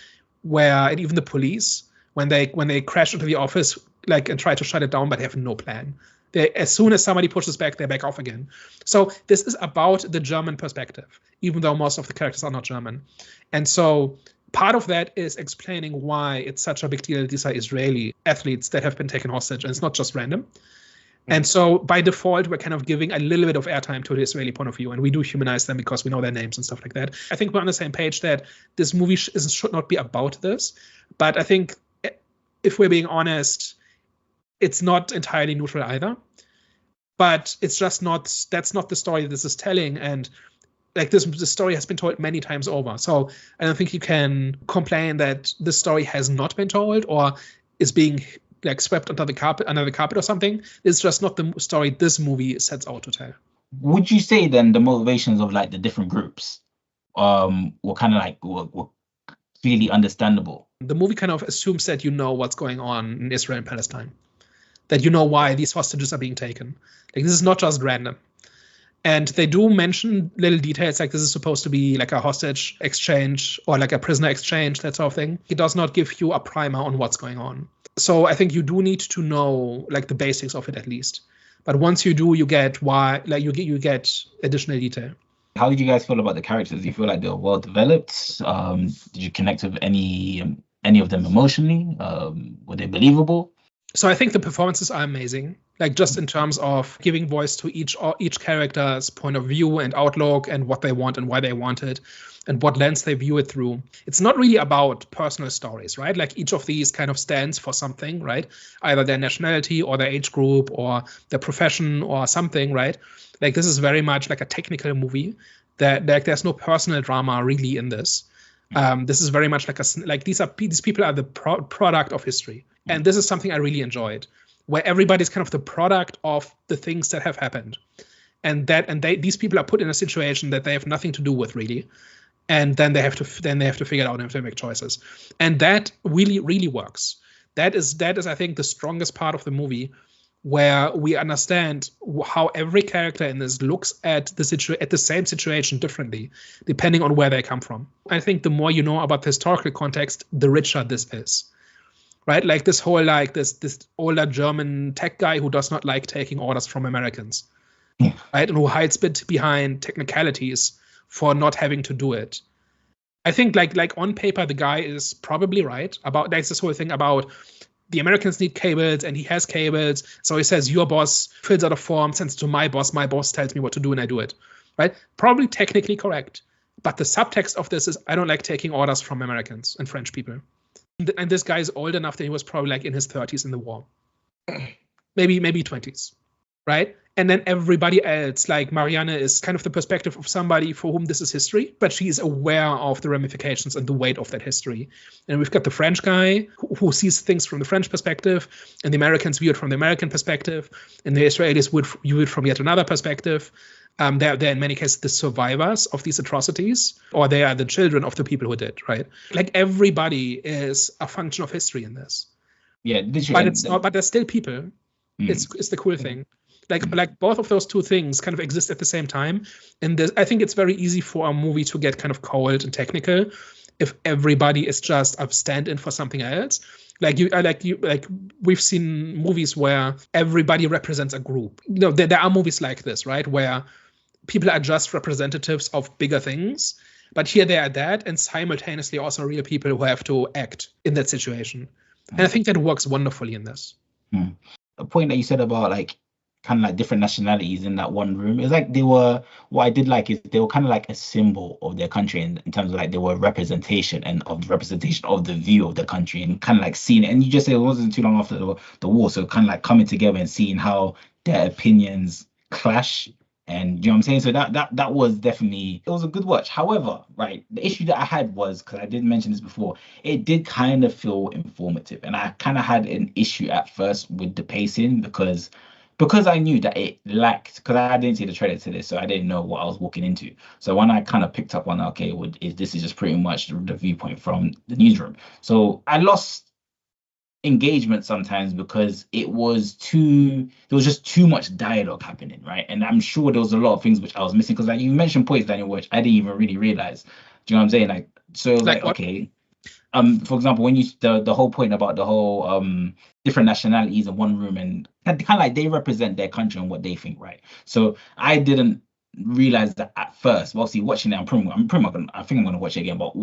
and even the police, when they crash into the office, like, and try to shut it down, but have no plan. As soon as somebody pushes back, they back off again. So this is about the German perspective, even though most of the characters are not German. And so part of that is explaining why it's such a big deal that these are Israeli athletes that have been taken hostage, and it's not just random. And so by default, we're kind of giving a little bit of airtime to the Israeli point of view, and we do humanize them because we know their names and stuff like that. I think we're on the same page that this movie should not be about this, but I think if we're being honest, it's not entirely neutral either. But it's just that's not the story this is telling, and like this story has been told many times over. So I don't think you can complain that the story has not been told or is being like swept under the carpet or something. It's just not the story this movie sets out to tell. Would you say then the motivations of like the different groups were kind of like were clearly understandable? The movie kind of assumes that you know what's going on in Israel and Palestine, that you know why these hostages are being taken. Like, this is not just random. And they do mention little details, like this is supposed to be like a hostage exchange or like a prisoner exchange, that sort of thing. It does not give you a primer on what's going on. So I think you do need to know like the basics of it at least. But once you do, you get you get additional detail. How did you guys feel about the characters? Do you feel like they were well developed? Did you connect with any of them emotionally? Were they believable? So I think the performances are amazing, like just in terms of giving voice to each character's point of view and outlook and what they want and why they want it and what lens they view it through. It's not really about personal stories, right? Like each of these kind of stands for something, right? Either their nationality or their age group or their profession or something, right? Like this is very much like a technical movie that like there's no personal drama really in this. This is very much like these people are the product of history. And this is something I really enjoyed, where everybody's kind of the product of the things that have happened. And these people are put in a situation that they have nothing to do with really. And then they have to figure it out and have to make choices. And that really, really works. That is I think the strongest part of the movie, where we understand how every character in this looks at the same situation differently, depending on where they come from. I think the more you know about the historical context, the richer this is. Right? Like this whole like this older German tech guy who does not like taking orders from Americans. Yeah. Right? And who hides behind technicalities for not having to do it. I think like on paper the guy is probably right about like this whole thing about the Americans need cables and he has cables. So he says your boss fills out a form, sends it to my boss tells me what to do and I do it. Right? Probably technically correct. But the subtext of this is I don't like taking orders from Americans and French people. And this guy is old enough that he was probably like in his 30s in the war. Maybe 20s. right? And then everybody else, like Marianne, is kind of the perspective of somebody for whom this is history, but she is aware of the ramifications and the weight of that history. And we've got the French guy who sees things from the French perspective, and the Americans view it from the American perspective, and the Israelis would view it from yet another perspective. They're in many cases the survivors of these atrocities, or they are the children of the people who did, right? Like everybody is a function of history in this. Yeah, but it's not. But there's still people. It's the cool thing. Like both of those two things kind of exist at the same time. And I think it's very easy for a movie to get kind of cold and technical if everybody is just a stand-in for something else. We've seen movies where everybody represents a group. There are movies like this, right, where people are just representatives of bigger things. But here they are that, and simultaneously also real people who have to act in that situation. And I think that works wonderfully in this. A point that you said about like kind of like different nationalities in that one room, it's like what I did like is they were kind of like a symbol of their country in terms of like they were representation of the view of the country, and kind of like seeing it. And you just said it wasn't too long after the war, so kind of like coming together and seeing how their opinions clash. And you know what I'm saying? So that was definitely, it was a good watch. However, right, the issue that I had was, because I did mention this before, it did kind of feel informative. And I kind of had an issue at first with the pacing because I knew that it lacked, because I didn't see the trailer to this, so I didn't know what I was walking into. So when I kind of picked up on, okay, this is just pretty much the viewpoint from the newsroom. So I lost engagement sometimes because there was just too much dialogue happening, right? And I'm sure there was a lot of things which I was missing, because like you mentioned points, Daniel, which I didn't even really realize. Do you know what I'm saying? Like, so it was like okay, for example, when you the whole point about the whole different nationalities in one room, and kind of like they represent their country and what they think, right? So I didn't realize that at first. Well, obviously watching it, I think I'm gonna watch it again. But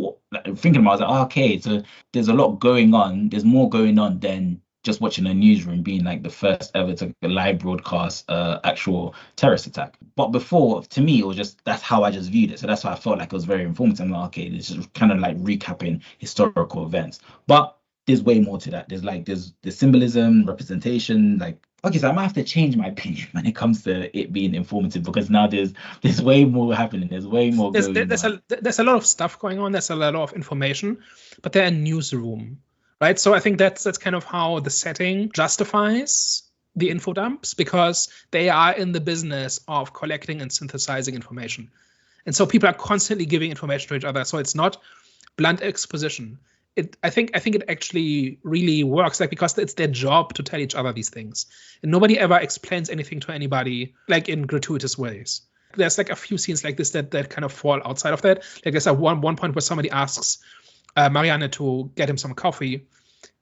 thinking about it, I was like, oh, okay, so there's a lot going on. There's more going on than just watching a newsroom being like the first ever to live broadcast actual terrorist attack. But before, to me, it was just, that's how I just viewed it. So that's why I felt like it was very informative. I'm like, okay, this is kind of like recapping historical events. But there's way more to that. There's symbolism, representation, like, okay, so I might have to change my opinion when it comes to it being informative, because now there's way more happening. There's way more there's a lot of stuff going on. There's a lot of information, but they're a newsroom, right? So I think that's kind of how the setting justifies the info dumps, because they are in the business of collecting and synthesizing information. And so people are constantly giving information to each other. So it's not blunt exposition. I think it actually really works, like, because it's their job to tell each other these things, and nobody ever explains anything to anybody like in gratuitous ways. There's like a few scenes like this that kind of fall outside of that. Like there's one point where somebody asks Marianne to get him some coffee,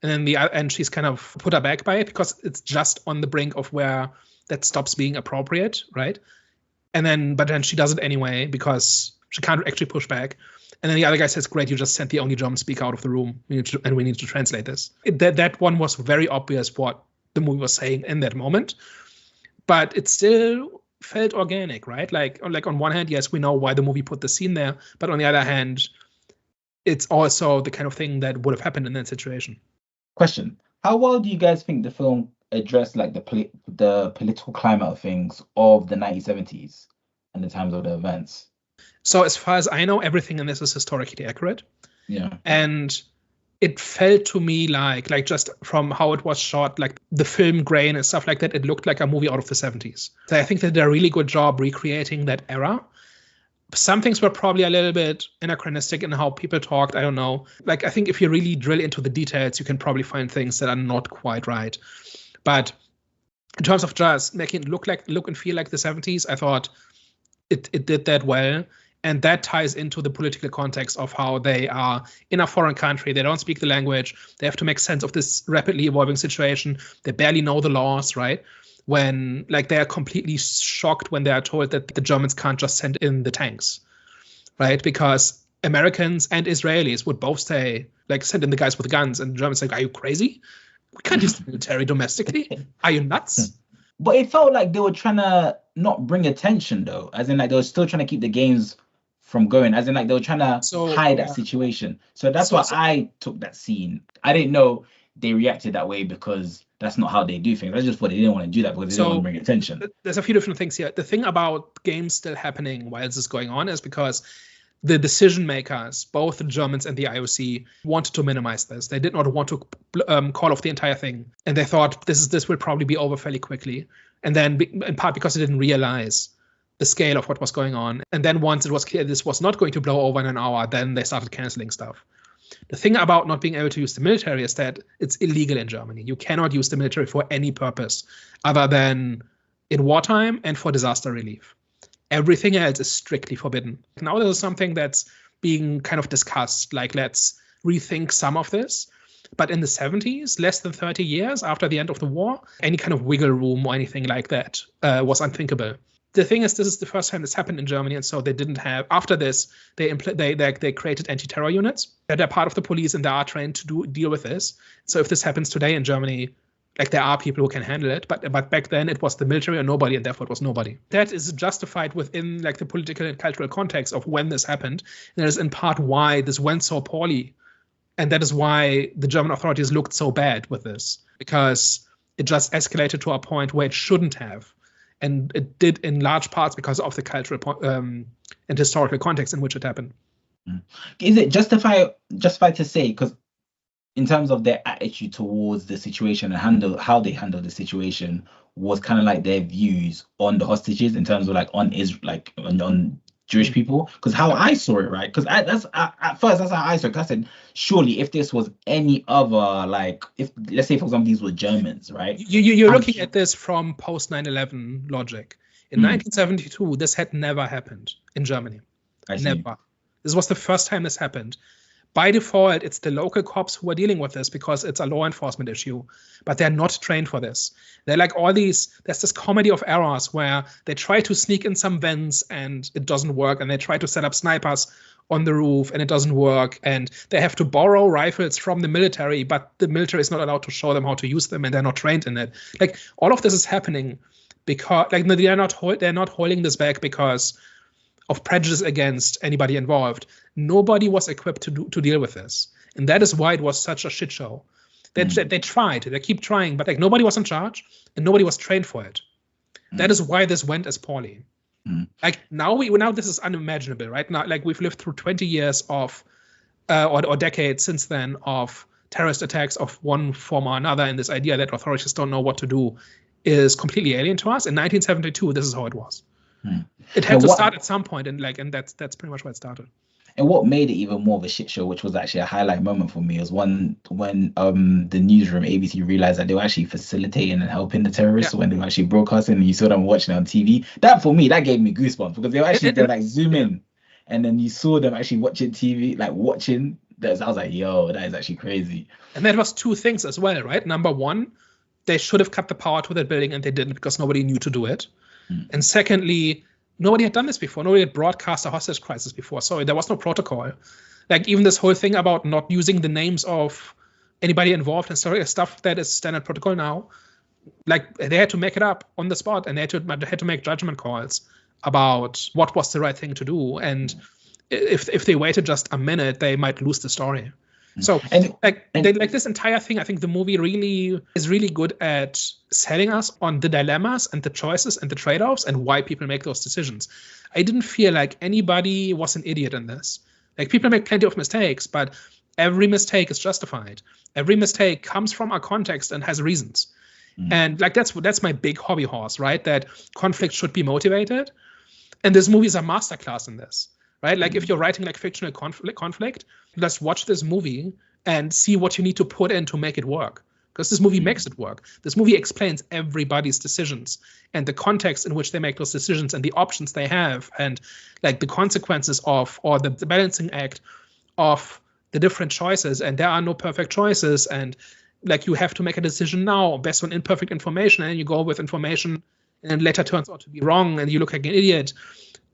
and then she's kind of put aback by it because it's just on the brink of where that stops being appropriate, right? But then she does it anyway because she can't actually push back. And then the other guy says, great, you just sent the only German speaker out of the room. We need to translate this. That one was very obvious what the movie was saying in that moment. But it still felt organic, right? Like on one hand, yes, we know why the movie put the scene there. But on the other hand, it's also the kind of thing that would have happened in that situation. Question. How well do you guys think the film addressed like the political climate of things of the 1970s and the times of the events? So as far as I know, everything in this is historically accurate. Yeah. And it felt to me like just from how it was shot, like the film grain and stuff like that, it looked like a movie out of the 70s. So I think they did a really good job recreating that era. Some things were probably a little bit anachronistic in how people talked. I don't know. Like, I think if you really drill into the details, you can probably find things that are not quite right. But in terms of just making it look and feel like the 70s, I thought it did that well. And that ties into the political context of how they are in a foreign country. They don't speak the language. They have to make sense of this rapidly evolving situation. They barely know the laws, right? When they are completely shocked when they are told that the Germans can't just send in the tanks, right? Because Americans and Israelis would both say, send in the guys with the guns. And the Germans say, are you crazy? We can't use the military domestically. Are you nuts? But it felt like they were trying to not bring attention, though. As in, they were still trying to keep the games from going, as in they were trying to hide that situation. So that's why I took that scene. I didn't know they reacted that way because that's not how they do things. I just thought they didn't want to do that because they didn't want to bring attention. There's a few different things here. The thing about games still happening while this is going on is because the decision makers, both the Germans and the IOC, wanted to minimize this. They did not want to call off the entire thing, and they thought this will probably be over fairly quickly. And then, in part because they didn't realize the scale of what was going on. And then once it was clear this was not going to blow over in an hour, then they started canceling stuff. The thing about not being able to use the military is that it's illegal in Germany. You cannot use the military for any purpose other than in wartime and for disaster relief. Everything else is strictly forbidden. Now there's something that's being kind of discussed, like let's rethink some of this. But in the 70s, less than 30 years after the end of the war, any kind of wiggle room or anything like that was unthinkable. The thing is, this is the first time this happened in Germany, and so they didn't have. After this, they created anti-terror units that are part of the police and they are trained to deal with this. So if this happens today in Germany, like there are people who can handle it, but back then it was the military or nobody, and therefore it was nobody. That is justified within like the political and cultural context of when this happened. And that is in part why this went so poorly, and that is why the German authorities looked so bad with this, because it just escalated to a point where it shouldn't have. And it did in large parts because of the cultural and historical context in which it happened. Is it justified to say, because in terms of their attitude towards the situation and how they handled the situation was kind of like their views on the hostages in terms of like on Jewish people? Because how I saw it, right? Because at first that's how I saw it. I said, surely if this was any other, like if let's say for example these were Germans, right? You're looking at this from post 9/11 logic. In 1972, this had never happened in Germany. Never. This was the first time this happened. By default, it's the local cops who are dealing with this because it's a law enforcement issue, but they're not trained for this. They're like there's this comedy of errors where they try to sneak in some vents and it doesn't work, and they try to set up snipers on the roof and it doesn't work, and they have to borrow rifles from the military, but the military is not allowed to show them how to use them and they're not trained in it. Like all of this is happening because they're not holding this back because of prejudice against anybody involved. Nobody was equipped to deal with this, and that is why it was such a shit show. They tried, they keep trying, but like nobody was in charge and nobody was trained for it. That is why this went as poorly. Like now this is unimaginable, right? Now, like we've lived through 20 years of or decades since then of terrorist attacks of one form or another, and this idea that authorities don't know what to do is completely alien to us. In 1972, this is how it was. It had to start at some point, and that's pretty much where it started. And what made it even more of a shit show, which was actually a highlight moment for me, was when the newsroom ABC realized that they were actually facilitating and helping the terrorists when they were actually broadcasting, and you saw them watching on TV. That for me, that gave me goosebumps because they were actually like zoom in, and then you saw them actually watching TV, like watching. I was like, yo, that is actually crazy. And that was two things as well, right? Number one, they should have cut the power to that building, and they didn't because nobody knew to do it. And secondly, nobody had done this before. Nobody had broadcast a hostage crisis before. So there was no protocol. Like even this whole thing about not using the names of anybody involved and stuff that is standard protocol now, like they had to make it up on the spot, and they had to make judgment calls about what was the right thing to do. And if they waited just a minute, they might lose the story. So this entire thing, I think the movie is really good at selling us on the dilemmas and the choices and the trade-offs and why people make those decisions. I didn't feel like anybody was an idiot in this. Like people make plenty of mistakes, but every mistake is justified. Every mistake comes from a context and has reasons. And like that's my big hobby horse, right? That conflict should be motivated. And this movie is a masterclass in this. Right? Like if you're writing like fictional conflict, let's watch this movie and see what you need to put in to make it work. Because this movie makes it work. This movie explains everybody's decisions and the context in which they make those decisions and the options they have and like the consequences of or the balancing act of the different choices. And there are no perfect choices. And like you have to make a decision now based on imperfect information, and you go with information and later turns out to be wrong and you look like an idiot.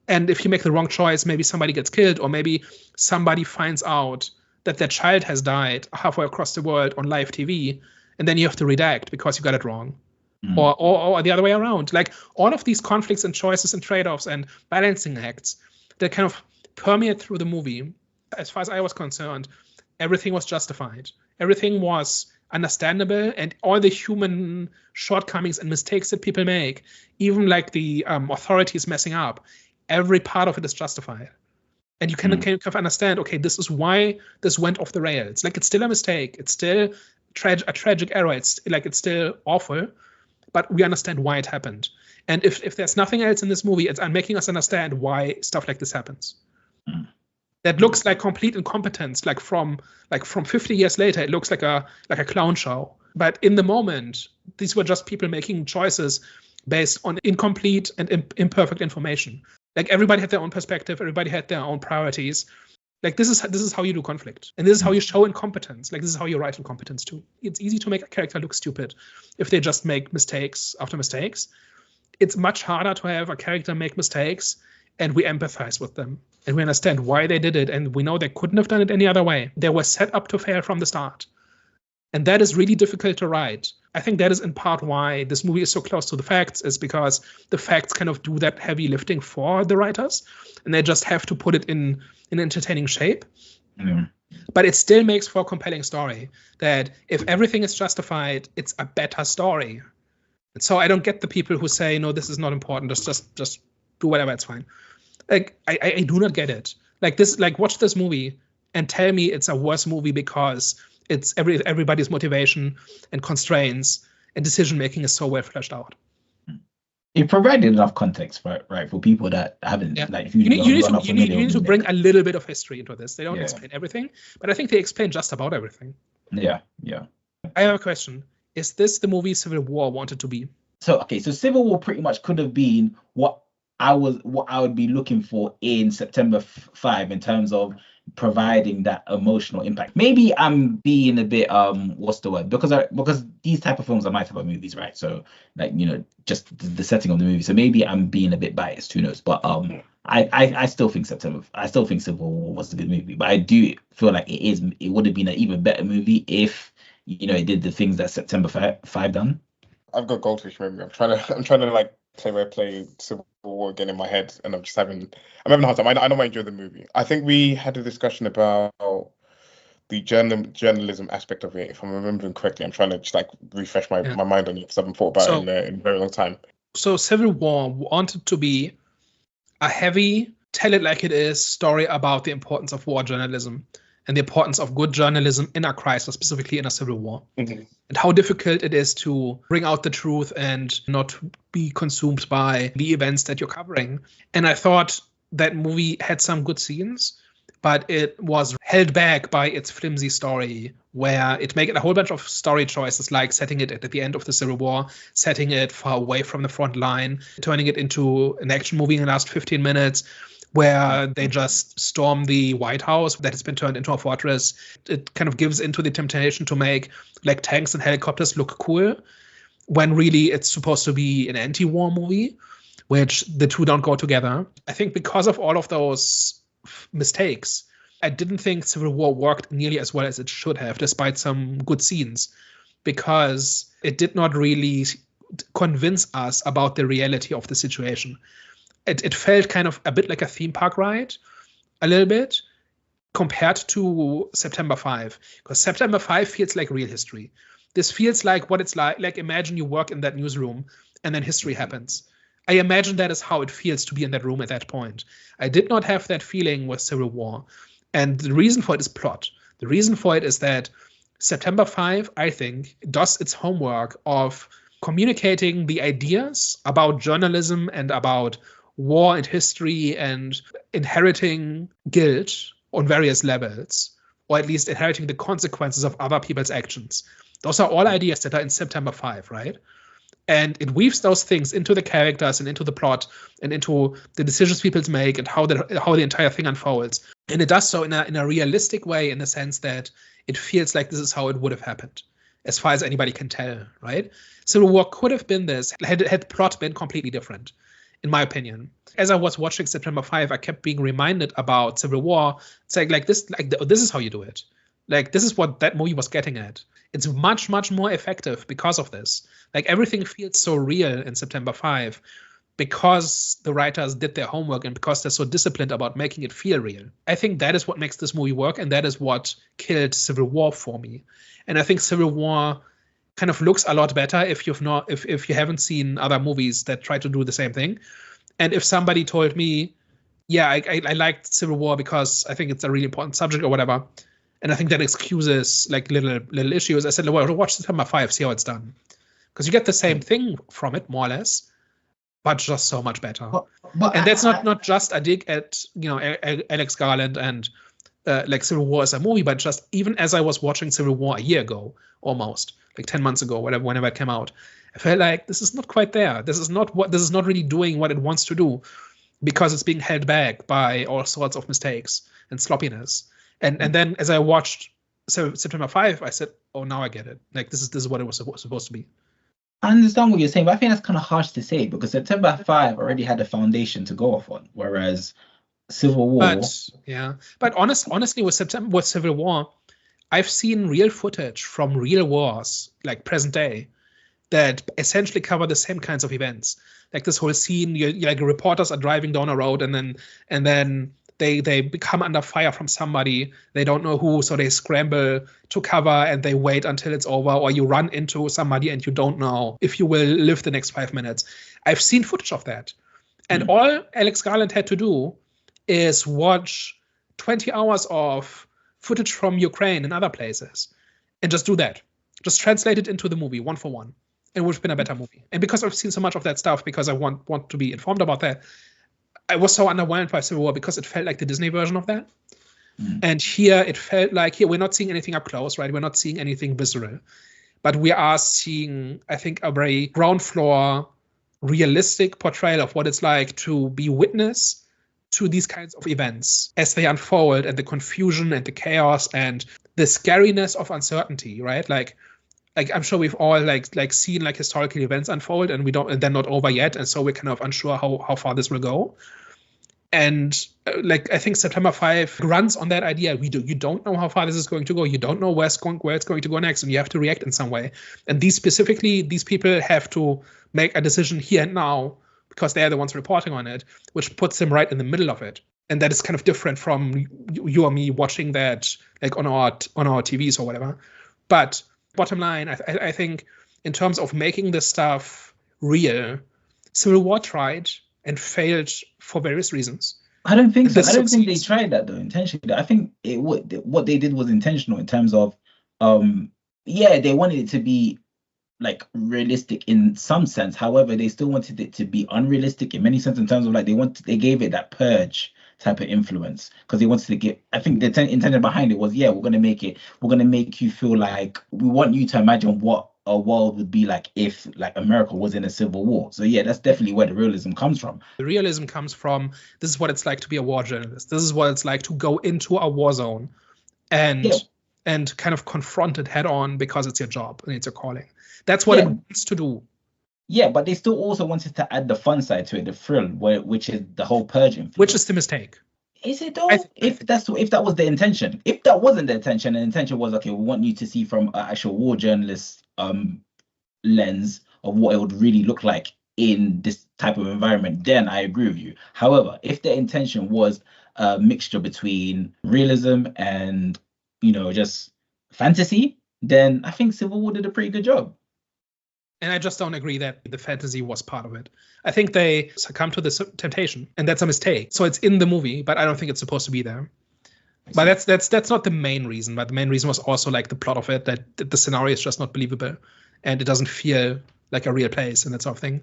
And if you make the wrong choice, maybe somebody gets killed, or maybe somebody finds out that their child has died halfway across the world on live TV, and then you have to redact because you got it wrong. Or the other way around. Like all of these conflicts and choices and trade-offs and balancing acts that kind of permeate through the movie, as far as I was concerned, everything was justified. Everything was understandable, and all the human shortcomings and mistakes that people make, even like the authorities messing up, every part of it is justified. And you can kind of understand, okay, this is why this went off the rails. Like, it's still a mistake. It's still a tragic error. It's still awful, but we understand why it happened. And if there's nothing else in this movie, it's making us understand why stuff like this happens. That looks like complete incompetence. Like from 50 years later, it looks like a clown show. But in the moment, these were just people making choices based on incomplete and imperfect information. Like, everybody had their own perspective, everybody had their own priorities. Like, this is how you do conflict, and this is how you show incompetence. Like, this is how you write incompetence too. It's easy to make a character look stupid if they just make mistakes after mistakes. It's much harder to have a character make mistakes and we empathize with them and we understand why they did it, and we know they couldn't have done it any other way. They were set up to fail from the start. And that is really difficult to write. I think that is in part why this movie is so close to the facts, is because the facts kind of do that heavy lifting for the writers, and they just have to put it in entertaining shape. But it still makes for a compelling story, that if everything is justified, it's a better story. And so I don't get the people who say, no, this is not important, just do whatever, it's fine. Like, I do not get it. Like, watch this movie and tell me it's a worse movie because it's everybody's motivation and constraints and decision making is so well fleshed out. It provided enough context, right, for people that haven't. Yeah. Like, you need to bring a little bit of history into this. They don't explain everything, but I think they explain just about everything. Yeah. I have a question. Is this the movie Civil War wanted to be? So Civil War pretty much could have been what I would be looking for in September 5 in terms of providing that emotional impact. Maybe I'm being a bit what's the word, because these type of films are my type of movies, right? So, like, just the setting of the movie, so maybe I'm being a bit biased, who knows. But I still think Civil War was a good movie, but I do feel like it would have been an even better movie if it did the things that September 5 done. I've got goldfish memory. I'm trying to like play Civil War again in my head, and I'm having a hard time. I know I enjoy the movie. I think we had a discussion about the journalism aspect of it, if I'm remembering correctly. I'm trying to just like refresh my mind on it because I haven't thought about it in a very long time. So Civil War wanted to be a heavy, tell it like it is story about the importance of war journalism and the importance of good journalism in a crisis, specifically in a civil war, and how difficult it is to bring out the truth and not be consumed by the events that you're covering. And I thought that movie had some good scenes, but it was held back by its flimsy story, where it made a whole bunch of story choices, like setting it at the end of the Civil War, setting it far away from the front line, turning it into an action movie in the last 15 minutes, where they just storm the White House that has been turned into a fortress. It kind of gives into the temptation to make like tanks and helicopters look cool, when really it's supposed to be an anti-war movie, which the two don't go together. I think because of all of those mistakes, I didn't think Civil War worked nearly as well as it should have, despite some good scenes, because it did not really convince us about the reality of the situation. It felt kind of a bit like a theme park ride, a little bit, compared to September 5. Because September 5 feels like real history. This feels like what it's like. Like, imagine you work in that newsroom and then history happens. I imagine that is how it feels to be in that room at that point. I did not have that feeling with Civil War. And the reason for it is plot. The reason for it is that September 5, I think, does its homework of communicating the ideas about journalism and about war and history and inheriting guilt on various levels, or at least inheriting the consequences of other people's actions. Those are all ideas that are in September 5, right? And it weaves those things into the characters and into the plot and into the decisions people make and how the entire thing unfolds. And it does so in a realistic way, in the sense that it feels like this is how it would have happened, as far as anybody can tell, right? Civil War could have been this, had the plot been completely different, in my opinion. As I was watching September 5, I kept being reminded about Civil War. It's this is how you do it. Like, this is what that movie was getting at. It's much, much more effective because of this. Like, everything feels so real in September 5. because the writers did their homework and because they're so disciplined about making it feel real. I think that is what makes this movie work, and that is what killed Civil War for me. And I think Civil War kind of looks a lot better if you haven't seen other movies that try to do the same thing. And if somebody told me, yeah, I liked Civil War because I think it's a really important subject or whatever, and I think that excuses like little issues, I said, well, watch September 5, see how it's done. Because you get the same thing from it, more or less, but just so much better. And that's not just a dig at Alex Garland and like Civil War as a movie, but just even as I was watching Civil War a year ago, almost like 10 months ago, whenever it came out, I felt like this is not quite there. This is not really doing what it wants to do, because it's being held back by all sorts of mistakes and sloppiness. And then as I watched September 5, I said, oh, now I get it. Like this is what it was supposed to be. I understand what you're saying, but I think that's kind of harsh to say, because September 5 already had a foundation to go off on, whereas Civil War. But honestly, with Civil War, I've seen real footage from real wars, like present day, that essentially cover the same kinds of events. Like this whole scene, like reporters are driving down a road, and then they become under fire from somebody. They don't know who, so they scramble to cover and they wait until it's over, or you run into somebody and you don't know if you will live the next 5 minutes. I've seen footage of that. And all Alex Garland had to do is watch 20 hours of footage from Ukraine and other places and just do that. Just translate it into the movie, one for one. It would have been a better movie. And because I've seen so much of that stuff, because I want to be informed about that, I was so underwhelmed by Civil War because it felt like the Disney version of that. And here it felt like, we're not seeing anything up close, right? We're not seeing anything visceral. But we are seeing, I think, a very ground floor, realistic portrayal of what it's like to be witness to these kinds of events as they unfold, and the confusion and the chaos and the scariness of uncertainty, right? Like I'm sure we've all like seen like historical events unfold, and they're not over yet, and so we're kind of unsure how far this will go. And like I think September 5 runs on that idea. You don't know how far this is going to go. You don't know where it's going to go next, and you have to react in some way. And these people have to make a decision here and now, because they are the ones reporting on it, which puts them right in the middle of it. And that is kind of different from you or me watching that like on our TVs or whatever. But bottom line, I think in terms of making this stuff real, Civil War tried and failed for various reasons. I don't think so. I don't think they tried that though intentionally. I think what they did was intentional in terms of, they wanted it to be like realistic in some sense. However, they still wanted it to be unrealistic in many sense, in terms of like they gave it that Purge type of influence, because they wanted to get, I think the intention behind it was, we're going to make you feel like, we want you to imagine what a world would be like if like America was in a civil war. So that's definitely where the realism comes from. The realism comes from, this is what it's like to be a war journalist. This is what it's like to go into a war zone and kind of confront it head on, because it's your job and it's your calling. That's what it wants to do. Yeah, but they still also wanted to add the fun side to it, the thrill, which is the whole purging. Which is the mistake. Is it though? If that was the intention. If that wasn't the intention, and the intention was, okay, we want you to see from an actual war journalist lens of what it would really look like in this type of environment, then I agree with you. However, if the intention was a mixture between realism and, just fantasy, then I think Civil War did a pretty good job. And I just don't agree that the fantasy was part of it. I think they succumb to this temptation, and that's a mistake. So it's in the movie, but I don't think it's supposed to be there. But that's not the main reason. But the main reason was also like the plot of it, that the scenario is just not believable, and it doesn't feel like a real place and that sort of thing.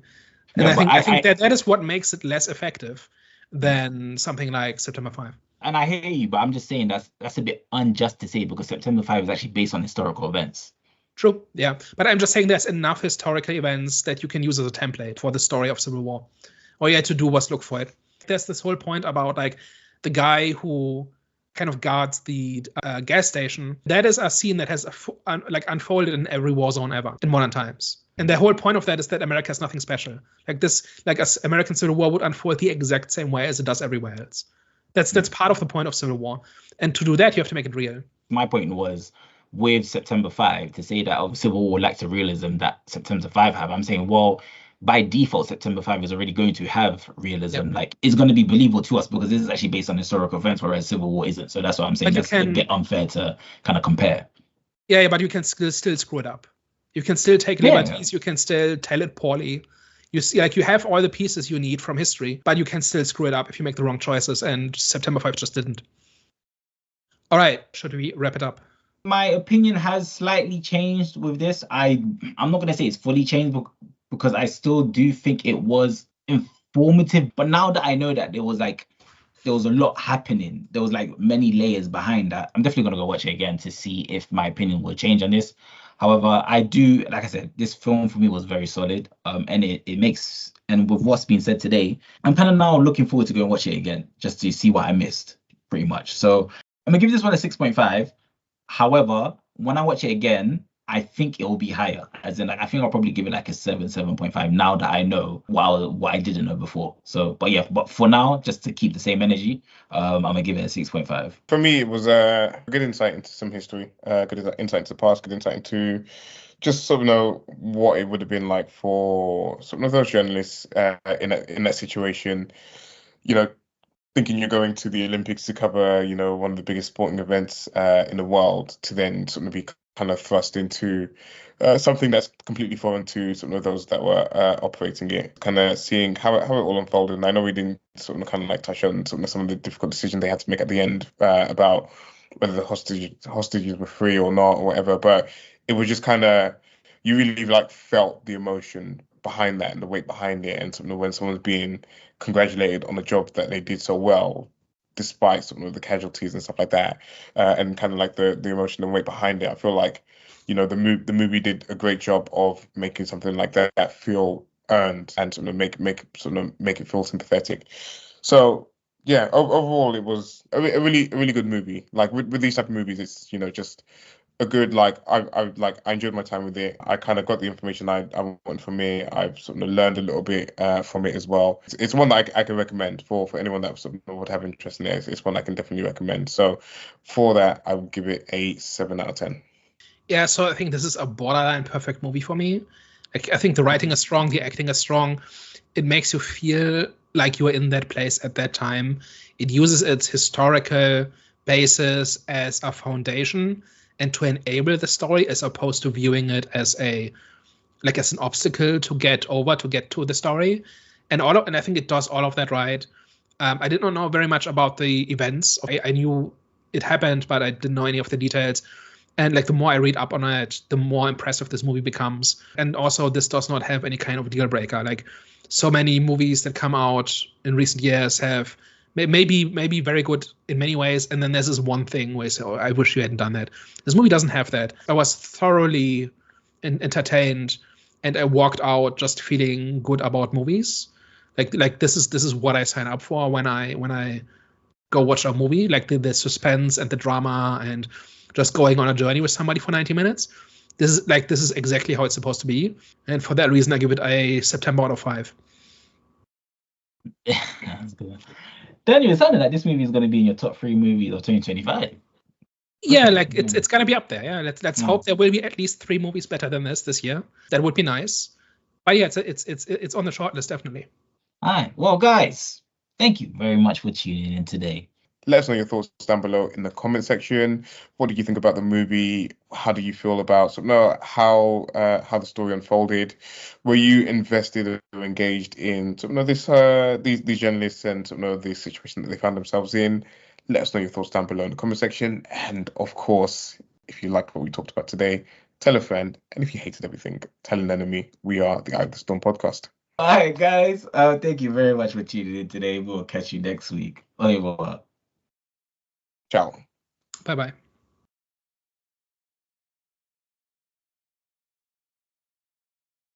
And I think that is what makes it less effective than something like September 5. And I hear you, but I'm just saying that's a bit unjust to say, because September 5 is actually based on historical events. True, yeah. But I'm just saying there's enough historical events that you can use as a template for the story of Civil War. All you had to do was look for it. There's this whole point about like the guy who kind of guards the gas station. That is a scene that has unfolded in every war zone ever in modern times. And the whole point of that is that America is nothing special. Like American Civil War would unfold the exact same way as it does everywhere else. That's part of the point of Civil War. And to do that, you have to make it real. My point was, with September 5, to say that Civil War lacks the realism that September 5 have, I'm saying, well, by default, September 5 is already going to have realism. Like, it's going to be believable to us because this is actually based on historical events, whereas Civil War isn't. So that's what I'm saying. That's a bit unfair to kind of compare. Yeah, but you can still screw it up. You can still take liberties. You can still tell it poorly. You see, like, you have all the pieces you need from history, but you can still screw it up if you make the wrong choices. And September 5 just didn't. All right, should we wrap it up? My opinion has slightly changed with this. I'm not going to say it's fully changed because I still do think it was informative. But now that I know that there was a lot happening, there was like many layers behind that, I'm definitely going to go watch it again to see if my opinion will change on this. However, I do, like I said, this film for me was very solid. And it makes, and with what's been said today, I'm kind of now looking forward to go and watch it again just to see what I missed, pretty much. So I'm going to give this one a 6.5. However, when I watch it again, I think it will be higher. As in, like, I think I'll probably give it like a 7.5 now that I know what I didn't know before. So, but for now, just to keep the same energy, I'm going to give it a 6.5. For me, it was a good insight into some history, good insight into the past, good insight into just sort of know what it would have been like for some of those journalists in that situation, thinking you're going to the Olympics to cover, one of the biggest sporting events in the world, to then sort of be kind of thrust into something that's completely foreign to some of those that were operating it, kind of seeing how it all unfolded. And I know we didn't sort of kind of like touch on some of the difficult decisions they had to make at the end about whether the hostages were free or not or whatever, but it was just kind of, you really like felt the emotion behind that and the weight behind it, and when someone's being congratulated on a job that they did so well despite some of the casualties and stuff like that, and kind of like the emotion and weight behind it. I feel like the movie did a great job of making something like that feel earned and sort of make it feel sympathetic. So yeah, overall it was a really good movie. Like with these type of movies, it's just a good, I enjoyed my time with it. I kind of got the information I wanted from it. I've sort of learned a little bit from it as well. It's one that I can recommend for anyone that sort of would have interest in it. It's one I can definitely recommend. So for that, I would give it a 7 out of 10. Yeah, so I think this is a borderline perfect movie for me. I think the writing is strong, the acting is strong. It makes you feel like you are in that place at that time. It uses its historical basis as a foundation and to enable the story, as opposed to viewing it as an obstacle to get to the story, and I think it does all of that right. I did not know very much about the events. I knew it happened, but I didn't know any of the details. And the more I read up on it, the more impressive this movie becomes. And also, this does not have any kind of deal breaker. Like so many movies that come out in recent years have maybe very good in many ways, and then there's this one thing where you say, oh, I wish you hadn't done that. This movie doesn't have that. I was thoroughly entertained, and I walked out just feeling good about movies. Like this is what I sign up for when I go watch a movie. Like the suspense and the drama and just going on a journey with somebody for 90 minutes. This is exactly how it's supposed to be, and for that reason, I give it a September out of 5. Yeah, that's good. Daniel, it sounded like this movie is going to be in your top 3 movies of 2025. Yeah, it's going to be up there. Yeah, let's hope there will be at least 3 movies better than this year. That would be nice. But yeah, it's on the short list, definitely. All right. Well, guys, thank you very much for tuning in today. Let us know your thoughts down below in the comment section. What did you think about the movie? How do you feel about how the story unfolded? Were you invested or engaged in these journalists and the situation that they found themselves in? Let us know your thoughts down below in the comment section. And of course, if you liked what we talked about today, tell a friend. And if you hated everything, tell an enemy. We are the Eye of the Storm podcast. All right, guys. Thank you very much for tuning in today. We'll catch you next week. Au revoir. Ciao. Bye-bye.